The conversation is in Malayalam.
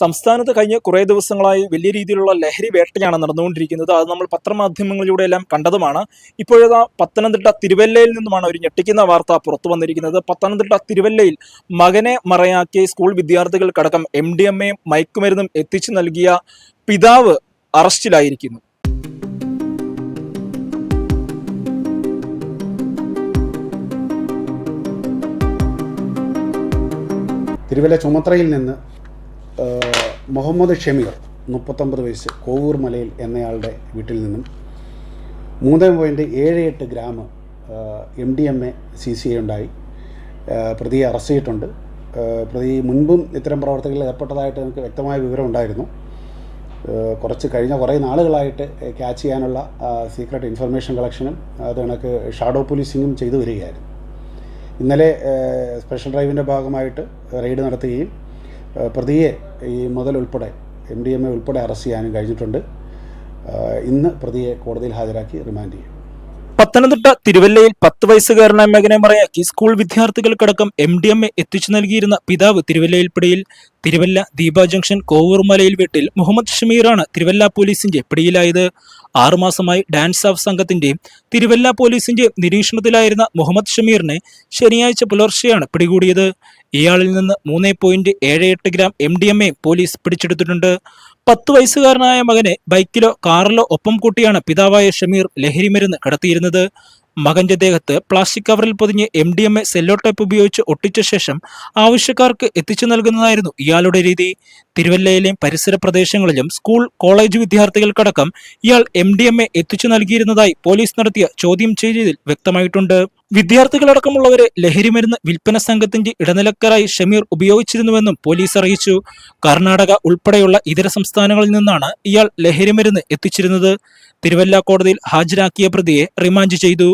സംസ്ഥാനത്ത് കഴിഞ്ഞ കുറേ ദിവസങ്ങളായി വലിയ രീതിയിലുള്ള ലഹരി വേട്ടയാണ് നടന്നുകൊണ്ടിരിക്കുന്നത്. അത് നമ്മൾ പത്രമാധ്യമങ്ങളിലൂടെ എല്ലാം കണ്ടതുമാണ്. ഇപ്പോഴത്തെ പത്തനംതിട്ട തിരുവല്ലയിൽ നിന്നുമാണ് ഒരു ഞെട്ടിക്കുന്ന വാർത്ത പുറത്തു വന്നിരിക്കുന്നത്. പത്തനംതിട്ട തിരുവല്ലയിൽ മകനെ മറയാക്കി സ്കൂൾ വിദ്യാർത്ഥികൾക്കടക്കം MDMA മയക്കുമരുന്നും എത്തിച്ചു നൽകിയ പിതാവ് അറസ്റ്റിലായിരിക്കുന്നു. തിരുവല്ല ചുമത്രയിൽ നിന്ന് മുഹമ്മദ് ഷമീർ 39 വയസ്സ് കോവൂർ മലയിൽ എന്നയാളുടെ വീട്ടിൽ നിന്നും 3.78 ഗ്രാം MDMA CCA ഉണ്ടായി. പ്രതിയെ അറസ്റ്റ് ചെയ്തിട്ടുണ്ട്. പ്രതി മുൻപും ഇത്തരം പ്രവർത്തനങ്ങളിൽ ഏർപ്പെട്ടതായിട്ട് നമുക്ക് വ്യക്തമായ വിവരം ഉണ്ടായിരുന്നു. കുറേ നാളുകളായിട്ട് ക്യാച്ച് ചെയ്യാനുള്ള സീക്രട്ട് ഇൻഫർമേഷൻ കളക്ഷനും അത് കണക്ക് ഷാഡോ പോലീസിങ്ങും ചെയ്തു വരികയായിരുന്നു. ഇന്നലെ സ്പെഷ്യൽ ഡ്രൈവിൻ്റെ ഭാഗമായിട്ട് റെയ്ഡ് നടത്തുകയും പ്രതിയെ ഈ മുതൽ ഉൾപ്പെടെ MDMA ഉൾപ്പെടെ അറസ്റ്റ് ചെയ്യാനും കഴിഞ്ഞിട്ടുണ്ട്. ഇന്ന് പ്രതിയെ കോടതിയിൽ ഹാജരാക്കി റിമാൻഡ് ചെയ്യും. പത്തനംതിട്ട തിരുവല്ലയിൽ 10 വയസ്സുകാരനായ മകനെ മറയാക്കി സ്കൂൾ വിദ്യാർത്ഥികൾക്കടക്കം MDMA എത്തിച്ചു നൽകിയിരുന്ന പിതാവ് തിരുവല്ലയിൽ പിടിയിൽ. തിരുവല്ല ദീപ ജംഗ്ഷൻ കോവൂർ മലയിൽ വീട്ടിൽ മുഹമ്മദ് ഷമീറാണ് തിരുവല്ല പോലീസിന്റെ പിടിയിലായത്. 6 മാസമായി ഡാൻസ് ഓഫ് സംഘത്തിന്റെ തിരുവല്ല പോലീസിന്റെ നിരീക്ഷണത്തിലായിരുന്ന മുഹമ്മദ് ഷമീറിനെ ശനിയാഴ്ച പുലർച്ചെയാണ് പിടികൂടിയത്. ഇയാളിൽ നിന്ന് 3.78 ഗ്രാം MDMA പോലീസ് പിടിച്ചെടുത്തിട്ടുണ്ട്. 10 വയസ്സുകാരനായ മകനെ ബൈക്കിലോ കാറിലോ ഒപ്പം കൂട്ടിയാണ് പിതാവായ ഷമീർ ലഹരിമരുന്ന് കടത്തിയിരുന്നത്. മകന്റെ ദേഹത്ത് പ്ലാസ്റ്റിക് കവറിൽ പൊതിഞ്ഞ് MDMA സെല്ലോ ടേപ്പ് ഉപയോഗിച്ച് ഒട്ടിച്ച ശേഷം ആവശ്യക്കാർക്ക് എത്തിച്ചു നൽകുന്നതായിരുന്നു ഇയാളുടെ രീതി. തിരുവല്ലയിലെയും പരിസര പ്രദേശങ്ങളിലും സ്കൂൾ കോളേജ് വിദ്യാർത്ഥികൾക്കടക്കം ഇയാൾ MDMA എത്തിച്ചു നൽകിയിരുന്നതായി പോലീസ് നടത്തിയ ചോദ്യം ചെയ്യലിൽ വ്യക്തമായിട്ടുണ്ട്. വിദ്യാർത്ഥികളടക്കമുള്ളവരെ ലഹരിമരുന്ന് വിൽപ്പന സംഘത്തിന്റെ ഇടനിലക്കാരായി ഷമീർ ഉപയോഗിച്ചിരുന്നുവെന്നും പോലീസ് അറിയിച്ചു. കർണാടക ഉൾപ്പെടെയുള്ള ഇതര സംസ്ഥാനങ്ങളിൽ നിന്നാണ് ഇയാൾ ലഹരിമരുന്ന് എത്തിച്ചിരുന്നത്. തിരുവല്ല കോടതിയിൽ ഹാജരാക്കിയ പ്രതിയെ റിമാൻഡ് ചെയ്തു.